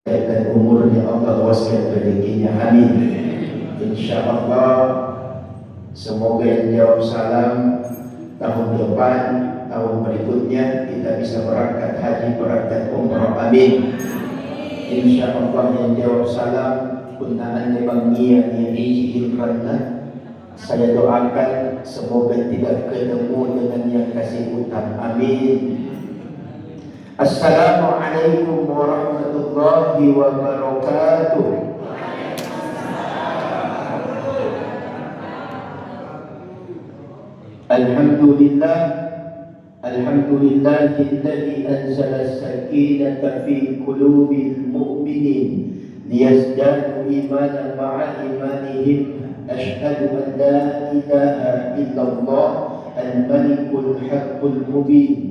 dan umurnya Allah luaskan rezekinya, amin. InsyaAllah semoga yang jawab salam tahun depan, tahun berikutnya kita bisa berangkat haji, berangkat umrah, amin. InsyaAllah yang jawab salam kunaan memangnya yang izin karena saya doakan semoga tidak ketemu dengan yang kasih utang, amin. Assalamualaikum warahmatullahi wabarakatuh. Alhamdulillah, alhamdulillahilladzi anzala as-sakinata fi qulubil mu'minin liyazdadu imanan ma'a imanihim. Asyhadu an la ilaha illallah al-malikul haqqul mubin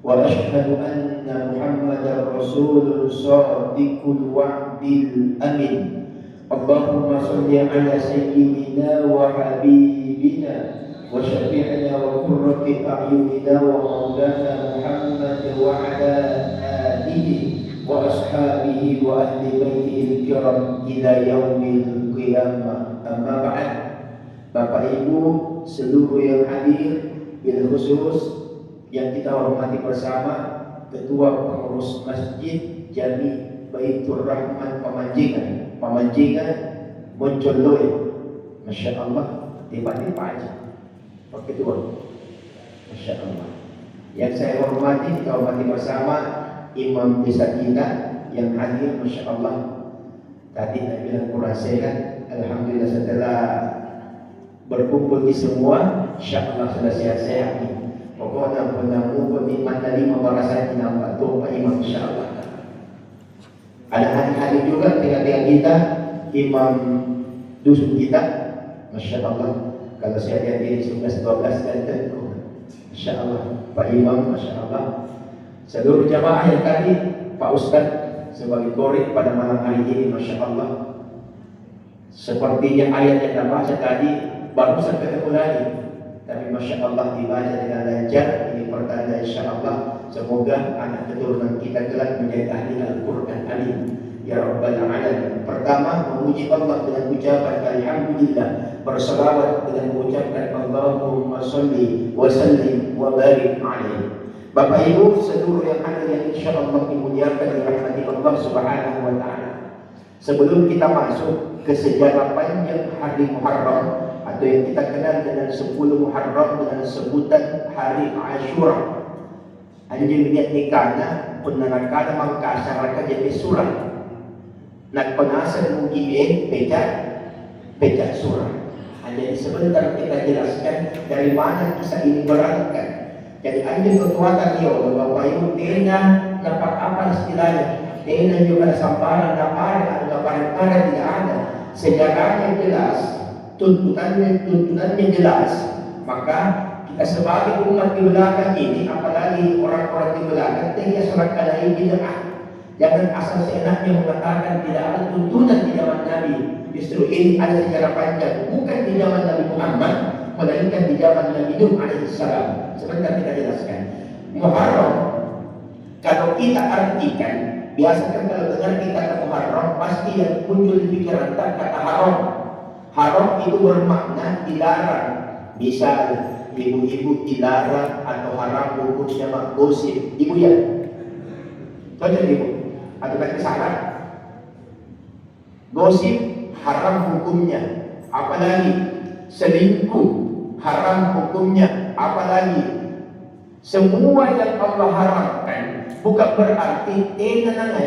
wa asyhadu anna Muhammadar Rasulun shadiqul wa'dil amin. Allahumma shalli ala sayyidina wa habibina wa syafi'ina wa qurrati a'yunina wa maulana Muhammad wa ala alihi wa ashabihi wa ahli baitihi al-kiram ila yaumil qiyamah. Amma ba'd. Bapak Ibu seluruh yang hadir, bil khusus yang kita hormati bersama Ketua Pengurus Masjid Jami Baitur Rahman Pamanjingan Moncolloy, Masya Allah, tiba-tiba aja Pak Ketua, Masya Allah. Yang saya hormati, kita hormati bersama Imam Desa kita yang hadir, Masya Allah. Tadi saya bilang kurang sehat, alhamdulillah setelah berkumpul di semua, Insya Allah sudah sehat-sehat nih. Pokoknya penamu penikmat dari membarasan nampak tuh Pak Imam, Insya Allah. Ada hari-hari juga tengah-tengah kita Imam dusun kita, Masya Allah. Kalau saya lihat ini 11-12 dan tentu, Masya Allah Pak Imam, Masya Allah. Seluruh jamaah yang tadi, Pak Ustadz sebagai korek pada malam hari ini, Masya Allah. Sepertinya ayat yang kita baca tadi baru sampai ketemu lagi, tapi Masya Allah dibaca dengan lancar. Ini pertanda Insya Allah semoga anak keturunan kita kelak menjadi ahli Al-Quran, amin ya Rabbal Alamin. Pertama, memuji Allah dengan ucapan alhamdulillah, berselawat dengan mengucapkan Allahumma salli wa sallim wa barik alaihi. Bapak Ibu seluruh yang hadir yang Insya Allah dimuliakan dirahmati Allah Subhanahu wa Ta'ala. Sebelum kita masuk ke sejarah panjang hari Muharram atau yang kita kenal dengan 10 Muharram dengan sebutan hari Ashura, anjing lihat nikahnya penerakana mengkasarkan jadi surah nak penasan mungkin pecah surah. Jadi sebentar kita jelaskan dari mana kisah ini berangkat. Jadi anjing kekuatan dia Bapak Ibu tidak dapat apa istilahnya, tidak juga sambaran dapat ada barang-barang tidak ada. Sejarahnya jelas, tuntunannya jelas. Maka kita sebagai umat di belakang ini, apalagi orang-orang di belakang, tidak serahkan ini bid'ah. Jangan asal seenaknya mengatakan tidak ada tuntunan di zaman Nabi. Justru ini ada sejarah panjang, bukan di zaman Nabi Muhammad, melainkan di zaman Nabi Nuh alaihissalam. Sebentar kita jelaskan. Muharram, kalau kita artikan, biasakan kalau dengar kita kata Muharram, pasti yang muncul di pikiran kita kata haram. Haram itu bermakna dilarang. Misal ibu-ibu dilarang atau haram hukumnya gosip. Ibu ya? Betul ibu? Atau tak salah? Gosip haram hukumnya. Apalagi selingkuh haram hukumnya. Apalagi semua yang Allah haramkan bukan berarti nanti karena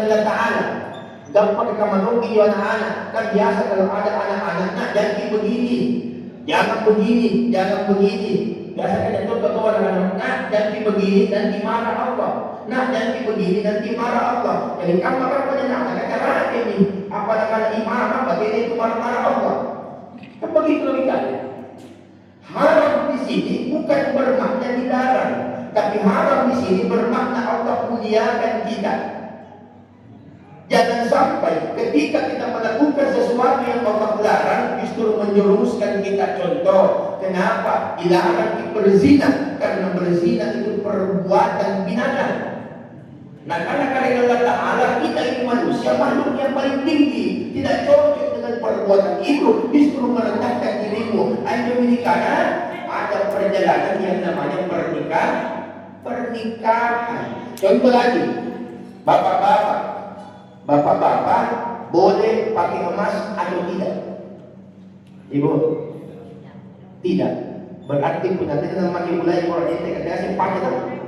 Allah Ta'ala gampang kita merugi anak-anak. Kan biasa kalau ada anak-anak, nah jangan begini, jangan begini, jangan begini. Biasa kan itu kalau anak-anak, nah jangan begini, nanti marah Allah. Nah jangan begini, nanti marah Allah. Jadi kamu akan pada anak kata ini apa nama imam apa itu marah Allah. Kan begitu logikanya. Haram di sini bukan bermakna dilarang, tapi haram di sini bermakna Allah muliakan kita. Jangan sampai ketika kita melakukan sesuatu yang Allah larang justru menjerumuskan kita. Contoh, kenapa dilarang berzina? Karena berzina itu perbuatan binatang. Nah, karena Allah Ta'ala, kita ini manusia, makhluk yang paling tinggi, tidak cocok dengan perbuatan itu, justru merendahkan dirimu. Karena ada perjalanan yang namanya pernikahan. Contoh lagi, bapak-bapak boleh pakai emas atau tidak? Ibu, tidak. Berarti pun nanti kita pakai mulai orang ini kasih pakai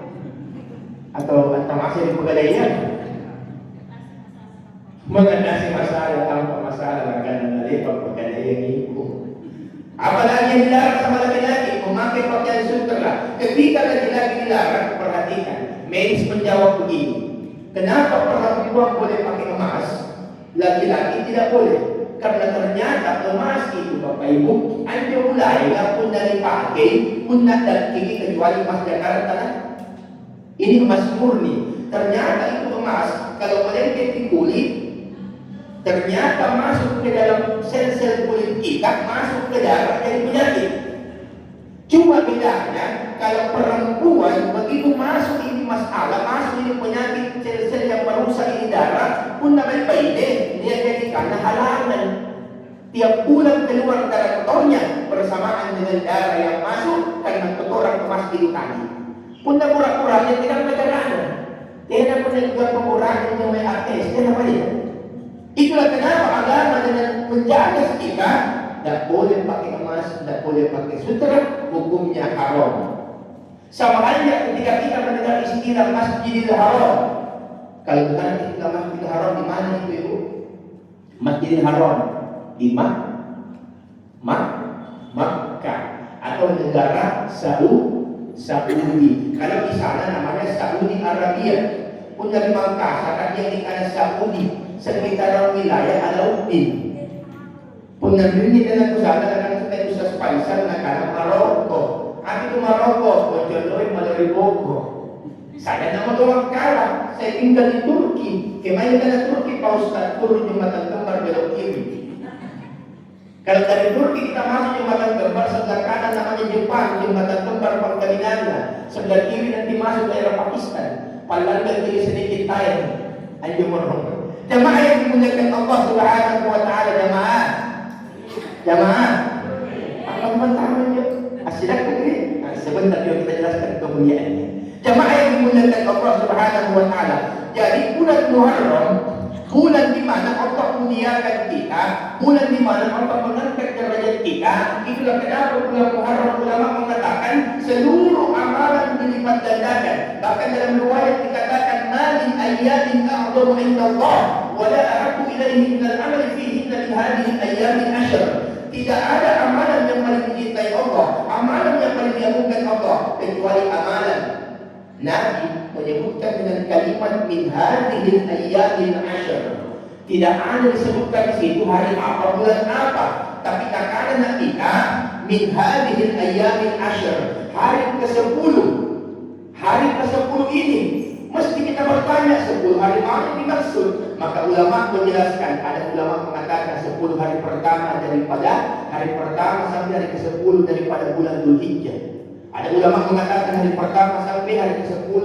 atau masih di pegadaian mengatasi masalah tanpa masalah karena lepas pegadaian itu. Apalagi yang dilarang sama laki-laki memakai pakaian sutra. Ketika laki-laki dilarang, perhatikan, medis menjawab begini, kenapa perempuan boleh pakai emas, laki-laki tidak boleh? Karena ternyata emas itu Bapak Ibu hanya mulai pun dari pakai pun dan kini kecuali emas Jakarta. Ini emas murni. Ternyata itu emas kalau melengket di kulit, ternyata masuk ke dalam sel-sel kulit kita, masuk ke darah jadi penyakit. Cuma bedanya kalau perempuan begitu masuk ini masalah, masuk ini penyakit sel-sel yang merusak ini darah, pun namanya baide, dia jadi karena halangan. Tiap bulan keluar darah kotornya bersamaan dengan darah yang masuk karena kotoran emas di kaki. Punta kurang-kurangnya tidak berjalan. Tidak pernah juga pengurangan yang artis. Kenapa dia? Itulah kenapa agama dengan menjaga kita tidak boleh pakai emas, tidak boleh pakai sutra, hukumnya haram. Sama halnya ketika kita mendengar istilah Masjidil Haram. Kalau bukan istilah Masjidil Haram di mana itu Ibu? Masjidil Haram di Makkah atau negara Saudi. Kalau di sana namanya Saudi Arabia. Pun dari Makkah, karena dia di kanan Saudi, sekitar wilayah Alauddin. Pun nanti dengan usaha dengan kita usaha Faisal nak kanan Maroko. Aku itu Maroko, contohnya melalui Boko. Saya nama orang kalah, saya tinggal di Turki. Kemarin dari Turki, Pak Ustaz turun jembatan kembar belok kiri. Kalau dari Turki kita masuk jembatan kembar, sebelah kanan namanya Jepang, jembatan kembar Pangkalinana. Sebelah kiri nanti masuk daerah Pakistan. Paling kiri sedikit Thailand. Ayo morong. Jamaah yang dimuliakan Allah Subhanahu wa taala, jamaah. Apa pertamanya? Asidak ini. Sebentar kita jelaskan kemuliaannya. Jamaah yang dimuliakan Allah Subhanahu wa taala. Jadi bulan Muharram, bulan di mana Allah muliakan kita, bulan di mana Allah mengangkat derajat kita. Itulah kenapa bulan Muharram ulama mengatakan seluruh amalan dilipat gandakan. Bahkan dalam riwayat dikatakan malin ayyamin a'dhamu indallah wa la ahabbu ilaihi min al-amali fihinna min hadhihi al-ayyamin ashr. Tidak ada amalan yang paling dicintai Allah, amalan yang paling diagungkan Allah kecuali amalan. Nabi menyebutkan dengan kalimat min hadhil ayyamin ashr. Tidak ada disebutkan di situ hari apa, bulan apa, tapi katakan kita min hadhil ayyamin ashr, hari ke-10. Hari ke-10 ini mesti kita bertanya 10 hari mana dimaksud. Maka ulama menjelaskan, ada ulama mengatakan 10 hari pertama daripada hari pertama sampai hari ke-10 daripada bulan Dzulhijjah. Ada ulama mengatakan hari pertama sampai hari ke-10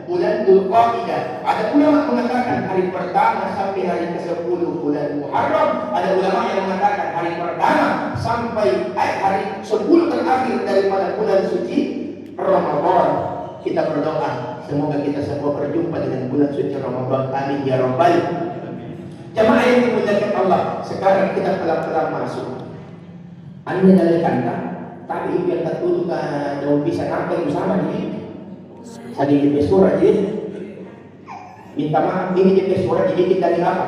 bulan Dzulqa'dah. Ada ulama mengatakan hari pertama sampai hari ke-10 bulan Muharram. Ada ulama yang mengatakan hari pertama sampai hari 10 terakhir daripada bulan suci Ramadan. Kita berdoa semoga kita semua berjumpa dengan bulan suci Ramadan. Amin ya rabbal. Jamaah yang dimuliakan Allah, sekarang kita pelan-pelan masuk. Anda dari kandang, tapi biar tak tutup daun pisang apa itu sama ini. Sedikit pesura jadi. Minta maaf ini jadi pesura jadi kita dari apa?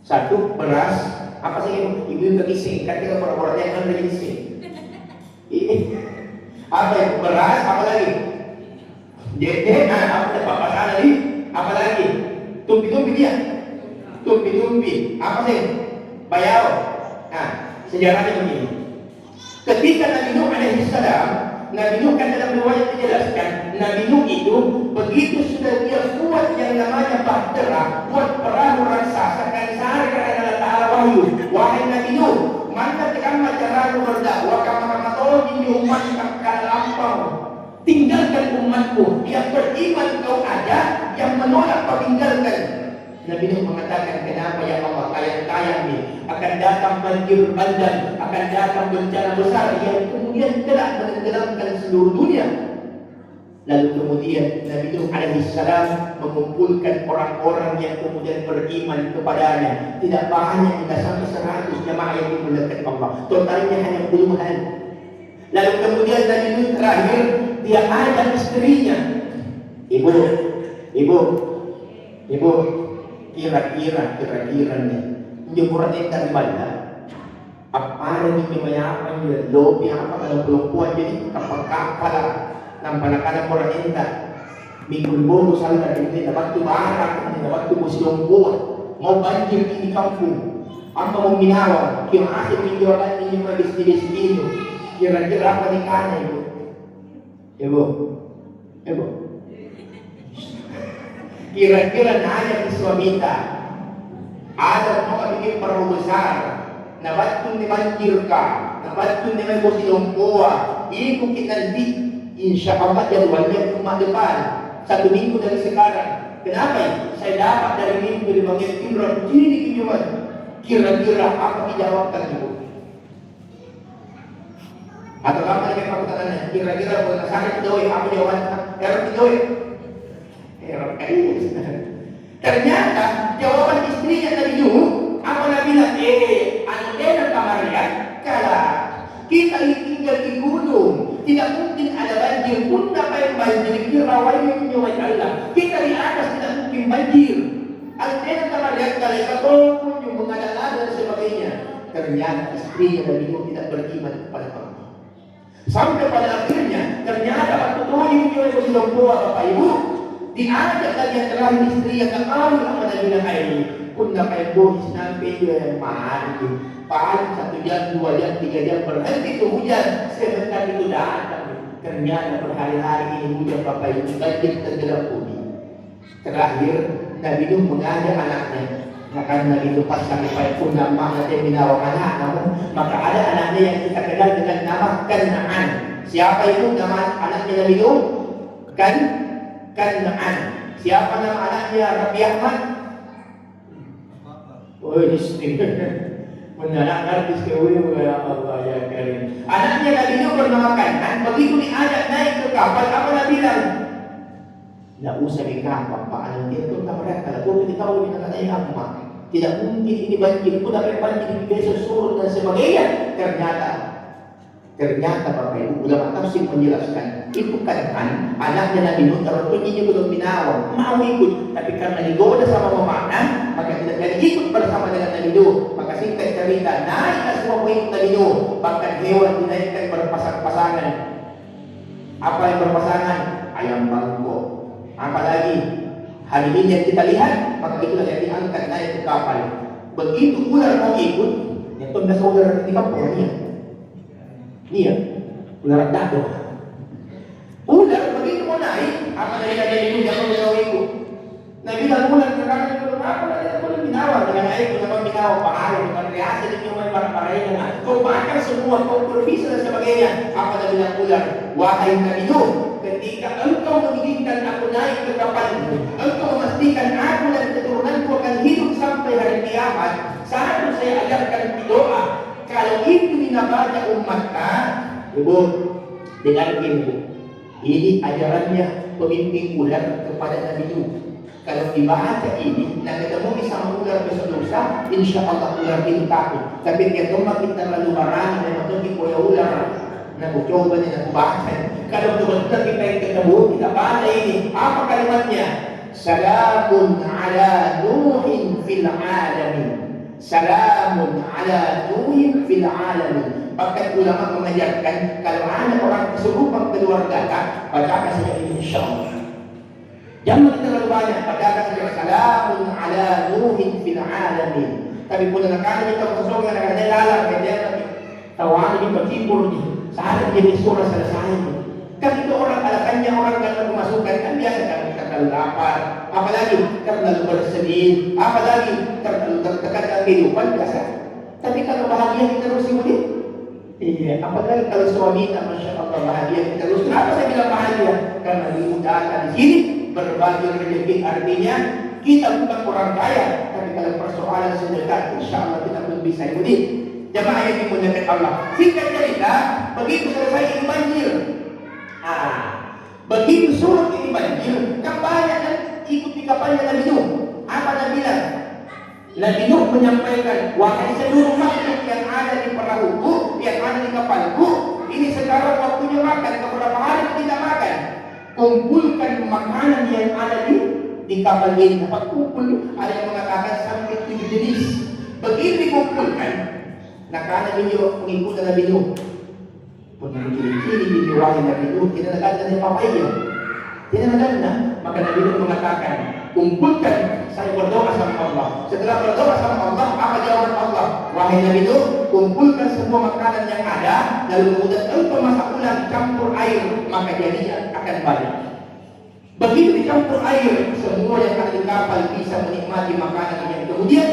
Satu beras, apa sih ibu bagi singkat kita orang-orang yang ada di sini. Apa itu beras? Apa lagi? Dede, apa bapak sana nih? Apa lagi? Tumpi-tumpi dia. Tumpi-tumpi. Apa sih? Bayau. Nah, sejarahnya begini. Ketika Nabi Nuh alaihissalam, Nabi Nuh kan dalam riwayat dijelaskan, Nabi Nuh itu begitu sudah dia buat yang namanya bahtera, buat perahu raksasa kan sehari karena Allah Ta'ala wahyu. Wahai Nabi Nuh, mana kamu cara berdakwah kamu tolong ini umat akan lampau. Tinggalkan umatku yang beriman kau ada, Nabi Nuh mengatakan, kenapa ya Allah kalian nih akan datang banjir bandang, akan datang bencana besar yang kemudian telah menenggelamkan seluruh dunia. Lalu kemudian Nabi Nuh alaihissalam mengumpulkan orang-orang yang kemudian beriman kepadanya. Tidak banyak, tidak sampai 100 jemaah yang dimuliakan Allah. Totalnya hanya puluhan. Lalu kemudian Nabi Nuh terakhir dia ajak istrinya. Ibu, kira-kira nih nyukuran dari mana? Apa yang menyapa lobi apa kalau perempuan jadi kapal nampaknya orang enta minggu bono salah dari waktu barat waktu musim buah mau banjir di kampung apa mau minawa kira akhir minggu orang ini magis itu kira-kira apa nikahnya ibu kira-kira nanya ke suamita ada mau bikin perlu besar na waktu ni banjir ka na waktu ni may musim buah ikut nanti insya Allah jadwalnya cuma depan 1 minggu dari sekarang. Kenapa ya? Saya dapat dari minggu di bagian timur ini gimana? Kira-kira apa dijawabkan ibu? Atau apa lagi pertanyaannya? Kira-kira buat saya doi apa jawabannya? Error doi. Ternyata jawaban istrinya tadi dulu apa Nabi bilang? Anu enak kamarian kalau kita tinggal di gunung. Tidak mungkin ada banjir pun apa yang banjir itu rawainya menyuai Allah. Kita di atas tidak mungkin banjir. Artinya kalau lihat kali pun yang mengada-ngada dan sebagainya. Ternyata istrinya Nabi Nuh tidak beriman kepada Allah. Sampai pada akhirnya ternyata waktu Tuhan menyuai musim buah Bapak Ibu diajak lagi yang terakhir istri yang kekali sama Nabi Nuh ini. Kunna kayak bohis sampai mahal paling 1 jam, 2 jam, 3 jam berhenti itu hujan, sebentar itu datang. Ternyata berhari-hari ini hujan Bapak Ibu banjir tenggelam bumi. Terakhir Nabi Nuh mengajak anaknya. Maka Nabi Nuh pas sampai pun nama dia binawa anak namun maka ada anaknya yang kita kenal dengan nama Kan'an. Siapa itu nama anaknya Nabi Nuh? Kan'an. Siapa nama anaknya Rabi Ahmad? Oh istri. Mendadak artis kewiu ya Allah ya Karim. Anaknya Nabi Nuh bernama Kan'an. Begitu diajak naik ke kapal, apa Nabi bilang? Tidak usah di kapal, Pak. Nanti itu tak mereka. Kalau kita tahu kita katanya apa? Tidak mungkin ini banjir. Pun ada banjir di besok surut dan sebagainya. Ternyata Bapak Ibu ulama tafsir menjelaskan itu Kan'an anaknya Nabi Nuh. Kalau perginya belum binawa mau ikut, tapi karena digoda sama pemanah maka tidak jadi ikut bersama dengan Nabi Nuh. Maka singkat cerita naiklah semua pengikut Nabi Nuh, bahkan hewan dinaikkan berpasang-pasangan. Apa yang berpasangan? Ayam bangkok. Apalagi hari ini yang kita lihat, maka itulah yang diangkat naik ke kapal. Begitu ular mau ikut, yang itu biasa ular di kampung ini ya, ular dado. Ular begitu mau naik, apa dari Nabi Nuh jangan mau ikut. Nabi bilang ular berkata apa dari ular binawa dengan air dengan binawa pahari dengan reaksi dan cuma barang-barangnya. Kau makan semua, kau berbisa dan sebagainya. Apa Nabi bilang ular? Wahai Nabi Nuh, ketika engkau mengizinkan aku naik ke kapalmu, engkau memastikan aku dan keturunanku akan hidup sampai hari kiamat. Satu saya ajarkan doa. Kalau itu dinabaca umatnya, ibu dengar ibu. Ini ajarannya pemimpin ular kepada Nabi Nuh. Kalau dibaca ini, nak ketemu sama ular besok lusa, insya Allah ular itu takut. Tapi dia cuma kita lalu barang dan waktu kita punya ular, nak coba ni nak baca. Kalau betul-betul kita yang ketemu, kita baca ini. Apa kalimatnya? Salamun ala Nuhin fil alamin. Salamun ala Nuhin fil alamin. Bahkan ulama mengajarkan kalau ada orang kesurupan keluarga, bacakan saja ini insya Allah. Jangan kita terlalu banyak. Bacakan saja salamun ala Nuhin fil alamin. Tapi pun kadang-kadang kita masuk dengan lalang, dia tawanan ini bertibur ni. Saat jadi surah selesai. Kan itu orang alasannya orang akan kemasukan kan biasa kan kita terlalu lapar, apalagi terlalu bersedih, apalagi terlalu tertekan dalam kehidupan biasa. Tapi kalau bahagia kita terus hidup, iya. Apalagi kalau suami kita masya Allah bahagia kita terus. Kenapa saya bilang bahagia? Karena dimudahkan di sini berbagi rezeki, artinya Kita bukan orang kaya, tapi kalau persoalan sedekah, insya Allah kita pun bisa ikuti. Jamaah yang dimuliakan Allah. Singkat cerita, begitu selesai ini banjir. Begitu surut ini banjir, kapalnya kan ikuti kapalnya Nabi Nuh. Apa Nabi bilang? Nabi Nuh menyampaikan, wahai seluruh makhluk yang ada di perahuku, yang ada di kapalku, ini sekarang waktunya makan. Beberapa hari tidak makan. Kumpulkan makanan yang ada di kapal ini. Dapat kumpul, ada yang mengatakan sampai 7 jenis. Begitu dikumpulkan, nah karena beliau mengikuti Nabi Nuh. Pun ciri-ciri di wahai Nabi Nuh tidak ada dari papaya. Tidak ada. Maka Nabi Nuh mengatakan, kumpulkan, saya berdoa sama Allah. Setelah berdoa sama Allah, apa jawaban Allah? Wahai Nabi Nuh, kumpulkan semua makanan yang ada, lalu kemudian engkau masak ulang, campur air, maka jadinya akan banyak. Begitu dicampur air, semua yang ada di kapal bisa menikmati makanan yang kemudian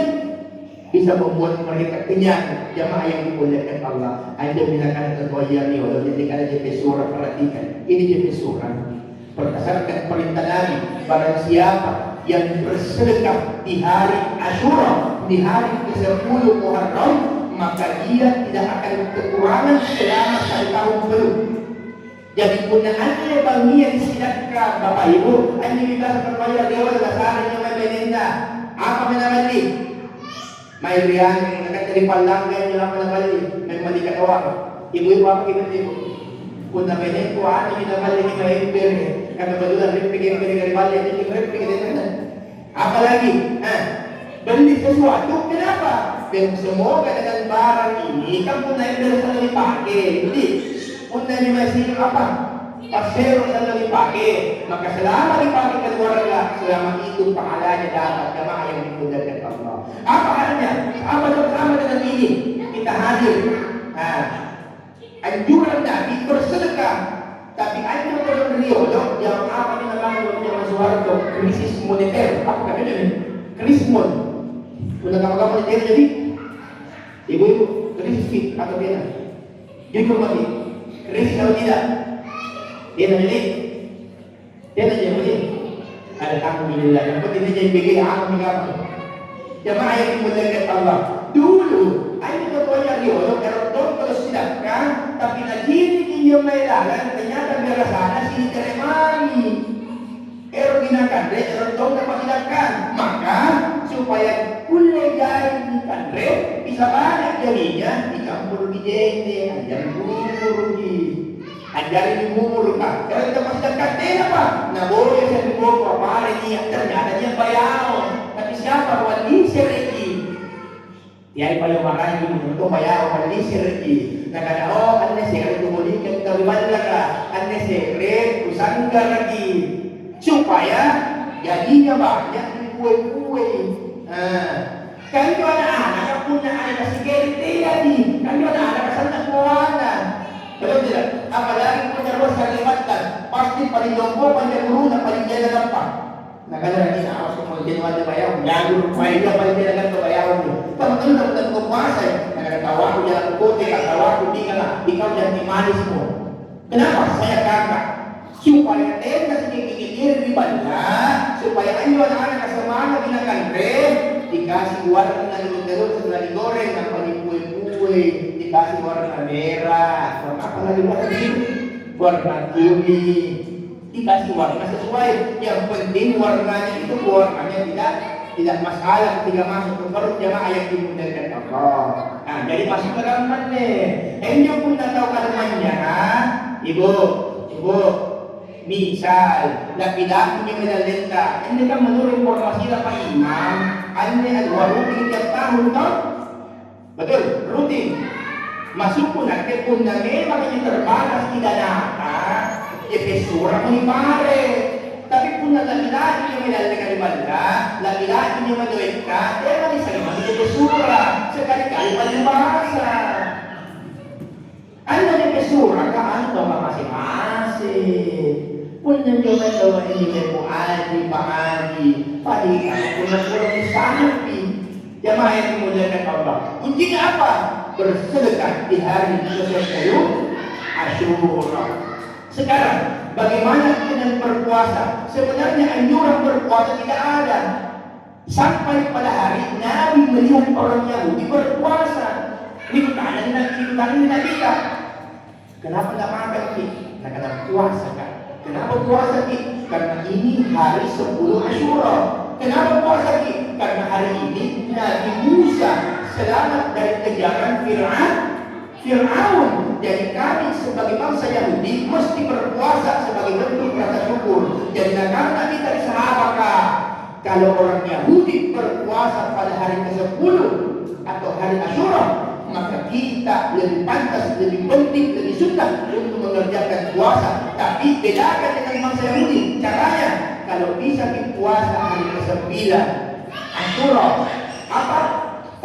bisa membuat mereka kenyang. Jamaah yang dimuliakan Allah, Anda bilang tergoyang walau jadi ada JP surah, perhatikan. Ini JP surah berdasarkan perintah Nabi, barang siapa yang bersedekah di hari Asyura, di hari ke-10 Muharram, maka dia tidak akan kekurangan selama 1 tahun penuh. Jadi gunaannya bagian sedekah Bapak Ibu, Anda bisa terbayar dia adalah sarannya menenda. Apa menamali? May riyan yang dari palanggan nyo lang manabali, may malikat awak. Ibu-ibu apa ibu-ibu? Kung nabinin ko, ano yung nabali ni Mahimpir, kaya badulan, ripigin ka ni Bali, hindi ko ripigin na. Apa lagi? Beli sesuatu, kenapa? Kung semua katakan barang ini, kan kung na-impir sa dipakai. Hindi. Kung na-imagine apa? Pasero sa dipakai. Maka selama dipakai keluarga, selama itu pahalanya dapat jamaah yang dimuliakan Allah. Apa halnya? Apa sama dengan ini? Kita hadir. Anjuran Nabi bersedekah. Tapi anjuran beliau yang apa dinamakan oleh Soeharto, krisis moneter. Apa katanya ini? Krisis mon. Udah kamu moneter jadi? Ibu-ibu, krisis fit atau tidak? Jujur mati. Krisis atau tidak? Dia jadi? Dia jadi? Ada alhamdulillah. Yang penting dia jadi begini, alhamdulillah. Jamaah yang dimuliakan Allah. Dulu, ayo ketuanya Rio, kalau sedekah, tapi naghinig inyo may lalan, ternyata berasana sini teremani. Ginakan, erotong na pasidagkan. Maka, supaya kulay gaya ni kandre, bisa banyak jadinya, ikampur bijende, anjang bumur anjarin di bumur ka. Kalau kita pasidagkan, apa? Naboya sa bumur, papare niya, ternyata niya bayaon. Tapi siapa? Wali si Ricky. Yai payo maray itu bayaw wali si Ricky. Nakadao anne sekre tumulikan kawiwala ka. Anne sekre usangga lagi. Supaya jadinya banyak di kue-kue. Kan yung anak-anak yang punya anak security tadi. Kan yung anak-anak sana kuwanan. Betul tidak? Apalagi punya ruas Kalimantan, pasti paling jompo, paling guru, dan paling jaga gampang. Nakala ini awas kemudian wajah bayaw, jagur, paling jaga bayaw itu. Teman-teman dapat kuasa, nakatawa ko jalan kote, katawa ko di ka ikaw jangan manis mo. Kenapa? Saya kakak. Supaya tenda sedikit-sedikit di banda, supaya anyo anak-anak kesemana binakan dikasih warna galung-galung setelah digoreng, apa kue-kue, dikasih warna merah, apa lagi warna biru, warna kuning, dikasih warna sesuai. Yang penting warnanya itu warnanya tidak masalah ketika masuk ke perut jamaah yang dimuliakan Allah. Nah, jadi masuk ke dalam mana? Enyo pun tak tahu kalamannya, ibu, misal, lapidako niya minalenta, hindi ka menurut informasi na Pak Imam, ano ang rutin tiap tahun, no? Betul, rutin. Masuk pun natin kung na may makanya terbatas tidak nata, pesura mo ni pare. Tapi kung na laki-laki niya minalenta ni banda, laki-laki niya manuit ka, di sa naman ni pesura, sekali-kali palibasa. Ano na pesura ka, ano ba masing-masing? Kung nandiyo ini mu'adi, pa'adi, pahika, kung nagulong isahapi, jamaah yang dimuliakan Allah. Kuncinya apa? Bersedekah di hari ke-10 Asyura. Sekarang, bagaimana dengan berpuasa? Sebenarnya anjuran berpuasa tidak ada. Sampai pada hari Nabi melihat orang Yahudi berpuasa. Ini tanya kita. Kenapa nggak makan Ki? Nah, karena puasa kan. Kenapa puasa Ki? Karena ini hari 10 Asyura. Kenapa puasa Ki? Karena hari ini Nabi Musa selamat dari kejaran Fir'aun. Jadi kami sebagai bangsa Yahudi mesti berpuasa sebagai bentuk rasa syukur. Jadi karena kita sahabat, kalau orang Yahudi berpuasa pada hari ke-10 atau hari Asyura, maka kita lebih pantas, lebih penting, lebih sunnah untuk mengerjakan puasa. Tapi bedakan dengan bangsa Yahudi. Caranya, kalau bisa puasa hari ke-9 Asyura, apa?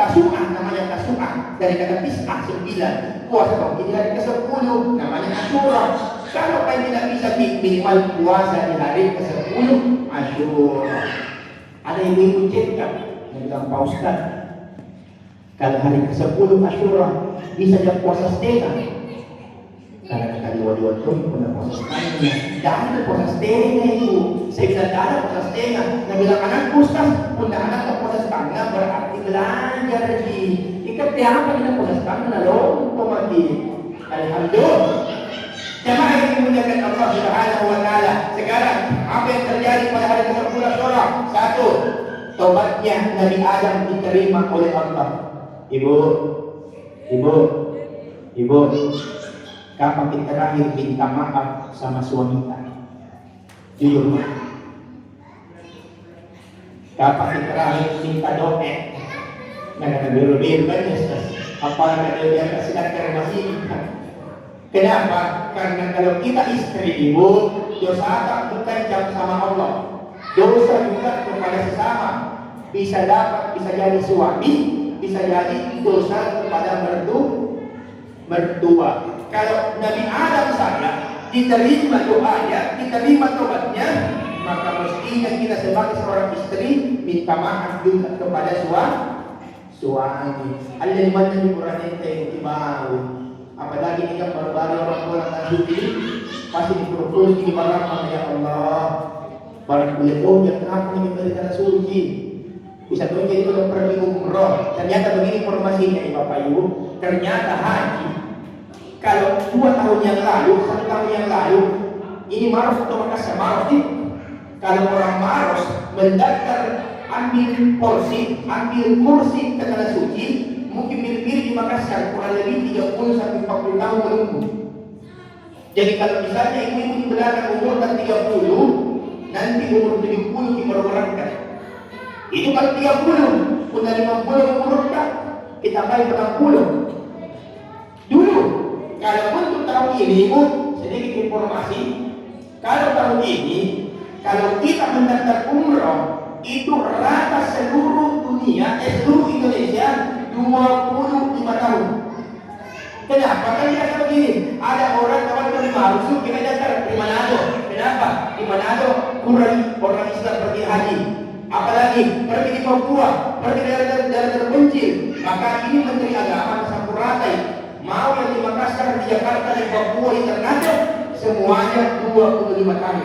Tasu'ah, namanya tasu'ah. Dari kata tis'ah, 9. Puasa dong, ini hari ke-10, namanya Asyura. Kalau kalian tidak bisa minimal puasa di hari ke-10 Asyura. Ada yang ibu cekap yang bilang, Pak Ustaz, kalau hari ke-10 Asyura bisa jam puasa setengah. Karena kata dua-dua itu punya puasa setengah. Tidak ada puasa setengah ibu. Saya bilang tidak ada puasa setengah. Dia bilang, anak Ustaz, punya anak puasa setengah berarti belajar lagi. Ikat apa kita puasa setengah loh, mati. Alhamdulillah. Jemaah yang dimuliakan Allah Subhanahu wa Ta'ala. Sekarang apa yang terjadi pada hari ke-10 Asyura? 1. Tobatnya Nabi Adam diterima oleh Allah. Ibu, kapan kita terakhir minta maaf sama suami kita? Jujur. Kapan kita terakhir minta doa? Nah, kata biru-biru banyak. Apa kata dia kasih terima kasih? Kenapa? Karena kalau kita istri ibu, dosa tak bertajam sama Allah. Dosa juga kepada sesama. Bisa dapat, bisa jadi suami, bisa jadi dosa kepada mertua. Kalau Nabi Adam saja diterima doanya, diterima tobatnya, maka mestinya kita sebagai seorang istri minta maaf juga kepada suami. Ada di mana di Quran yang mau. Apalagi ini kan baru-baru orang tua datang suci, pasti diperus di malam ya Allah. Barang kulit yang kenapa ini berikan suci? Bisa tuh jadi kalau pergi umroh. Ternyata begini informasinya Bapak Ibu. Ternyata haji. Kalau 2 tahun yang lalu, 1 tahun yang lalu, ini Maros atau Makassar Maros nih. Kalau orang Maros mendaftar ambil kursi ke tanah suci, mungkin mirip-mirip di Makassar, kurang lebih 30 sampai 40 tahun menunggu. Jadi kalau misalnya ibu-ibu di belakang umur 30, nanti umur 70 di berangkat. Itu kalau 30, punya 50 umur tak, kita bayar 40. Dulu, kalau untuk tahun ini, ibu, sedikit informasi, kalau tahun ini, kalau kita mendaftar umroh, itu rata seluruh dunia, seluruh Indonesia 25 tahun. Kenapa? Kan dia begini, ada orang kawan dari Marusu, kita datang di Manado. Kenapa? Di Manado kurang orang Islam pergi haji. Apalagi pergi di Papua, pergi daerah terpencil. Maka ini Menteri Agama Sampuratai mau yang di Makassar, di Jakarta, di Papua, di Ternate, semuanya 25 tahun.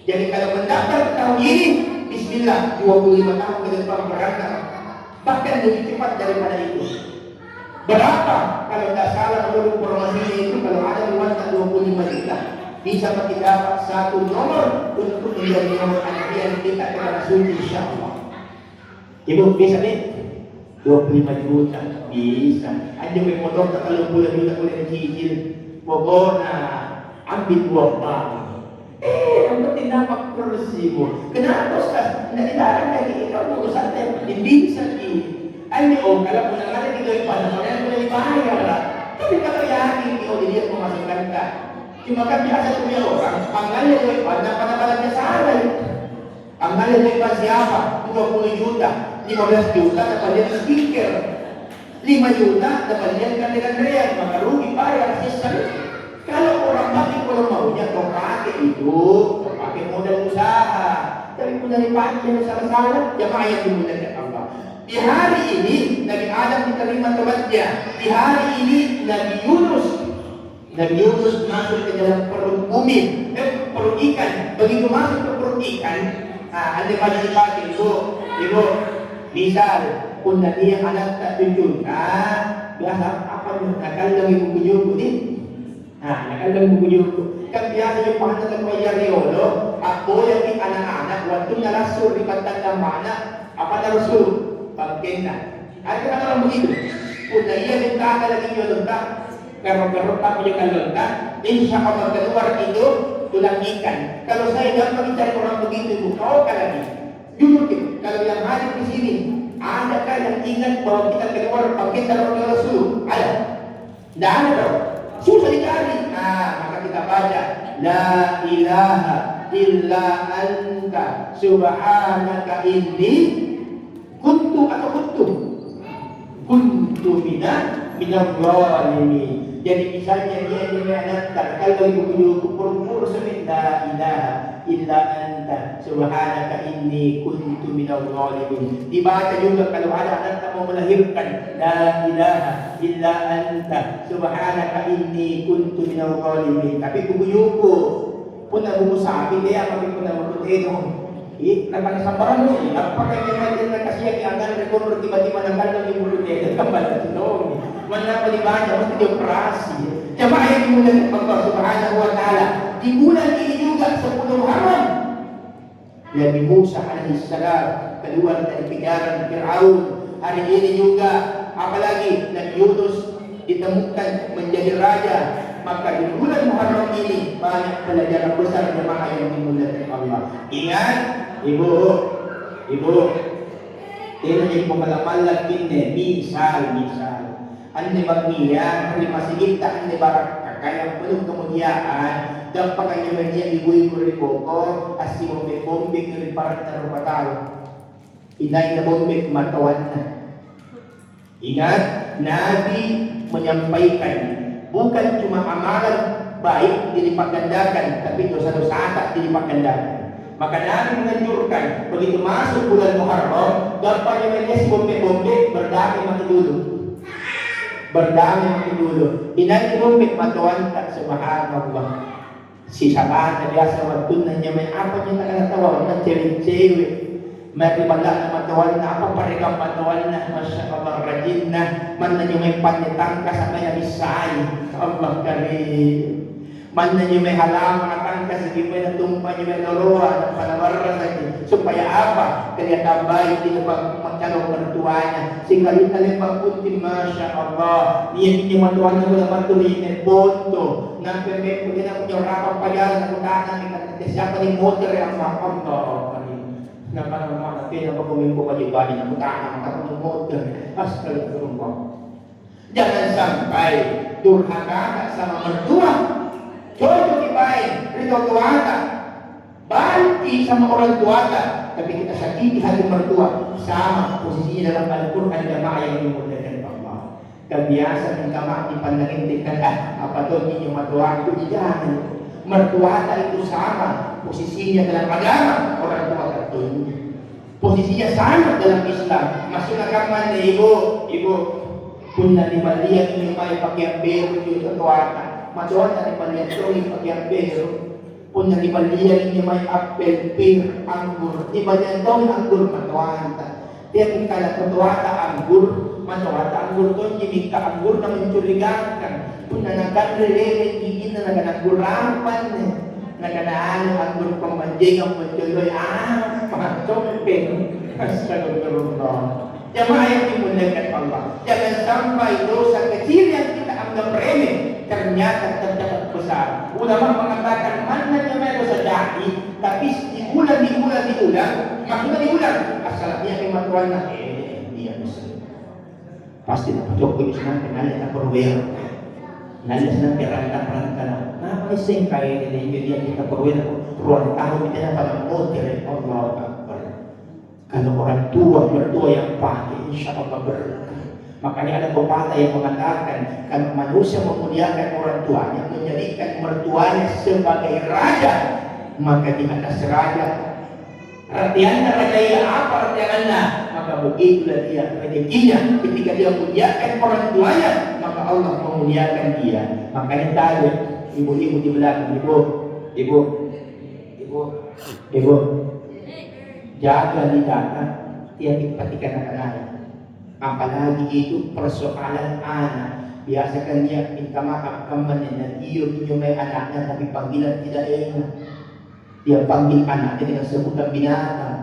Jadi kalau mendaftar tahun ini, Bismillah 25 tahun ke depan berangkat. Bahkan lebih cepat daripada itu. Berapa? Kalau tidak salah menurut informasinya itu, kalau ada luasnya 25 juta, bisa kita dapat 1 nomor untuk menjadi nomor antrian kita kepada suci insyaallah. Ibu bisa nih 25 juta bisa. Ada yang motor tak kalau boleh juta boleh dicicil. Pokoknya ambil 2 bank. Yang penting dapat kursi bu. Kenapa Ustaz? Tidak dilarang lagi kalau urusan yang bisa di. Ini kalau benar-benar kita pada kalian boleh dibayar lah. Tapi kalau yakin dia memasukkan kan. Cuma kan biasa punya orang, panggalnya dari pada salah. Panggalnya dari siapa? 20 juta, 15 juta dapat dia speaker, 5 juta dapat dia ganti-gantian, maka rugi bayar sistem. Kalau orang pakai kalau maunya kau pakai itu, kau pakai modal usaha. Tapi punya dipakai salah-salah, jamaah yang dimuliakan Allah. Di hari ini Nabi Adam diterima tobatnya. Di hari ini Nabi Yunus masuk ke dalam perut bumi, perut ikan. Begitu masuk ke perut ikan, ada pada dipakai itu ibu, misal kung nanti ang anak tak tunjuk, biasa apa yung nakal lang yung bubuyog din? Nakal lang yung bubuyog. Kan biasa yung pahanap ng mga yariolo, ako yung anak-anak, waktu nalasur di pantan ng mana, apa nalasur? Pagkena. Ay, kaya lang begitu. Kung naiyan yung kakalagin yung lunta, pero pa yung kalunta, insya Allah keluar itu tulang ikan. Kalau saya gampang cari orang begitu, ibu, kau lagi. Jujur, kalau yang hadir di sini, adakah yang ingat bahwa kita keluar pakai taruh Rasul? Ada? Tidak ada dong. Susah dicari. Maka kita baca La ilaha illa anta subhanaka inni kuntu minal zalimin. Jadi misalnya dia menyanyikan kalau ibu kupur semin la ilaha illa anta subhanaka inni kuntu minal zalimin. Dibaca juga kalau ada anak tak mau melahirkan la ilaha illa anta subhanaka inni kuntu minal zalimin. Tapi kubuyuko pun nabubu sabi dia kami pun nabubu itu. Nakan sambaran mo, apakah memang din nakasiya kiangan record tiba-tiba nanggal ng ibu dia kembali ke dong. Mana panibanya mesti dioperasi. Jemaah yang dimuliakan Allah Subhanahu wa taala, di bulan ini juga 10 Muharram Nabi Musa alaihissalam keluar dari kejaran Fir'aun. Hari ini juga apalagi Nabi Yunus ditemukan menjadi raja. Maka di bulan Muharram ini banyak pelajaran besar jemaah yang dimuliakan Allah. Ingat, ibu, ini pengalaman ini misal. Anda bagniya, hari masih kita anda barak kakayang penuh kemuliaan dan pakainya dia ibu-ibu riboko asli bombe dari para terbatal. Inay na bombe matawan na. Ingat, Nabi menyampaikan bukan cuma amalan baik dilipat gandakan, tapi dosa-dosa tak dilipat gandakan. Maka Nabi menganjurkan begitu masuk bulan Muharram, gampangnya menyes bombe-bombe berdamai mati dulu. Inai bombe matuan tak subhanallah. Si sahabat na biasa waktu nanya may apa niya nakatawa na cewek-cewek. May bala na matuan na apa paregang matuan na masya Allah rajin na man na niyo may panitangka sa kaya bisay. Allah karim. Man na niyo may halaman na tangka sa gipay na tumpa niyo may loroa na panawaran lagi. Supaya apa? Kaya tambay hindi na magkalong mertuanya. Sehingga italipang punti masya Allah. Niya niyo matuan na wala matuloy na boto. Nang pwede po din ako niyo rapang payalan na kutanan ni siapa ni motor yang makam Allah. Naman natin na pagkumin ko kalibali na kutanan ng motor. Astagfirullah. Jangan sampai durhaka sama mertua. Jodoh dibaik, ridho tuata, banti sama orang tuata, tapi kita sakiti hati mertua. Sama posisinya dalam Al-Quran jamaah yang dimuliakan Allah. Kebiasaan yang jamaah dipandangin apa tuh ini mertua itu jangan. Mertua itu sama posisinya dalam agama orang tua tertentu. Posisinya sama dalam Islam. Masuk agama ibu punya di balian ini may pakaian baru di tuata. Majuan dari balian itu pakaian baru. Punya di balian ini may apel, pir, anggur. Di balian itu anggur matuanta. Dia kala tuata anggur, matuanta anggur itu jika anggur na mencurigakan. Punya nagkanrelele gigit na naganagurapan naganaan anggur pembanjing ang menculoy pangcompen. Astagfirullah. Jamaah yang dimuliakan Allah, jangan sampai dosa kecil yang kita anggap remeh ternyata terdapat besar. Ulama mengatakan mana namanya dosa jadi, tapi diulang, maksudnya diulang. Asalnya kematuan dia bisa. Pasti dapat Jokowi senang kenal kita perwira. Nalis na perangka na sing kaya nila kita perwira ruang tahun kita pada motor Allah Akbar. Kalau orang tua mertua yang pakai insya Allah berkah. Makanya ada pepatah yang mengatakan kalau manusia memuliakan orang tuanya, menjadikan mertuanya sebagai raja, maka di atas raja artiannya raja ia apa artiannya? Maka begitulah dia rezekinya ketika dia muliakan orang tuanya, maka Allah memuliakan dia. Makanya tadi ibu-ibu di belakang, ibu, jaga lidahnya, tiap perhatikan anak-anak. Apalagi itu persoalan anak. Biasakan dia minta maaf kemana dia punya anaknya tapi panggilan tidak enak. Dia panggil anaknya dengan sebutan binatang.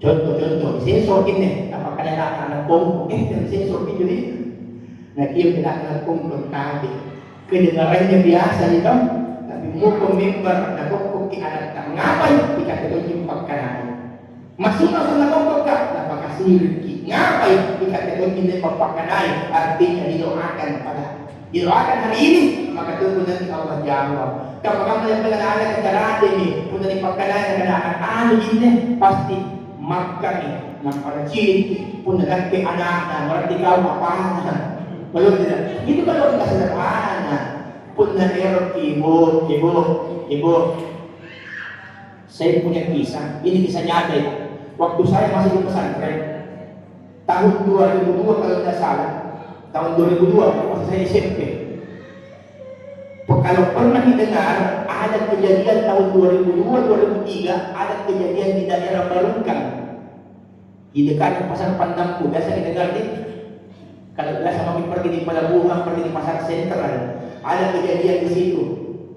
Contoh, sensor ini apakah anak-anak kompong? Dan sensor video ini. Nah dia anak-anak kompong tadi. Kedengarannya biasa gitu. Tapi mau member nak kompong di anak tak ngapain dikata jumpa kanan. Masuk na kok napakasih rezeki. Ngapain dikata hindi papakanay? Artinya didoakan hari ini, maka tunggu nanti Allah jawab. Kapag ang mga anak ini, kung nalipagkanay na ano ini, pasti magkani ng parachin, kung nagkaki anak na, marang ikaw mapahanan. Balon nila, hindi ba lang kasalapanan? Kung na-error, ibo. Saya punya kisah, ini kisah nyata. Waktu saya masih di pesantren tahun 2002 kalau tidak salah, tahun 2002 waktu saya SMP. Kalau pernah didengar ada kejadian tahun 2002-2003 ada kejadian di daerah Barungkang di dekat pasar Pandampu. Biasa didengar nih. Kalau biasa kami pergi di Pelabuhan, pergi di pasar sentral, ada kejadian di situ.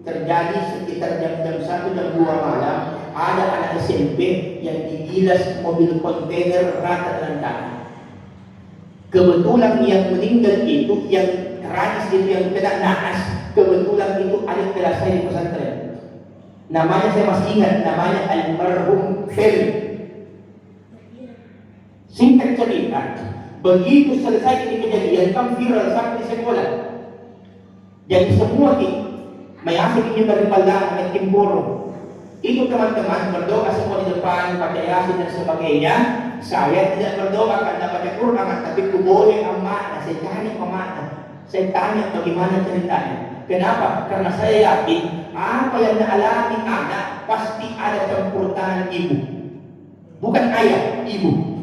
Terjadi sekitar jam 1 jam 2 malam. Ada anak SMP yang digilas mobil kontainer rata dengan tanah. Kebetulan yang meninggal itu, yang tragis itu, yang kena naas, kebetulan itu adik kelas saya di pesantren. Namanya saya masih ingat, namanya almarhum Ferry. Singkat cerita, begitu selesai ini kejadian, kan viral sampai di sekolah. Jadi semua may asik ini dari Palang, may Timboro. Itu teman-teman berdoa semua di depan, baca Yasin dan sebagainya. Saya tidak berdoa karena baca Quran, tapi boleh amanah. Saya cari amanah. Saya tanya bagaimana ceritanya. Kenapa? Karena saya yakin apa yang dialami anak pasti ada campur tangan ibu. Bukan ayah, ibu.